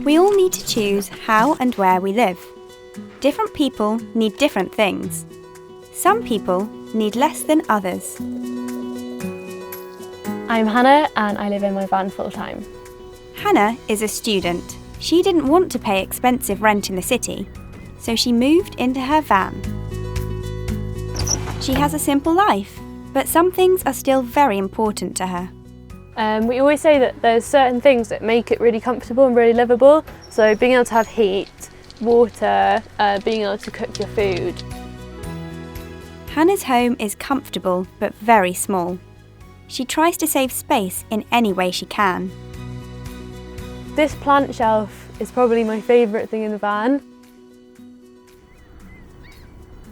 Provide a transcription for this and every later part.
We all need to choose how and where we live. Different people need different things. Some people need less than others. I'm Hannah and I live in my van full-time. Hannah is a student. She didn't want to pay expensive rent in the city, so she moved into her van. She has a simple life, but some things are still very important to her. We always say that there's certain things that make it really comfortable and really livable. So being able to have heat, water, being able to cook your food. Hannah's home is comfortable but very small. She tries to save space in any way she can. This plant shelf is probably my favourite thing in the van.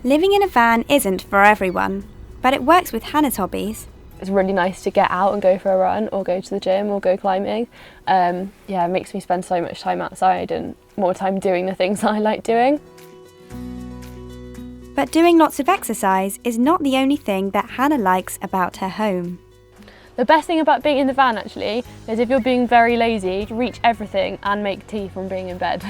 Living in a van isn't for everyone, but it works with Hannah's hobbies. It's really nice to get out and go for a run or go to the gym or go climbing. It makes me spend so much time outside and more time doing the things I like doing. But doing lots of exercise is not the only thing that Hannah likes about her home. The best thing about being in the van actually is if you're being very lazy, reach everything and make tea from being in bed.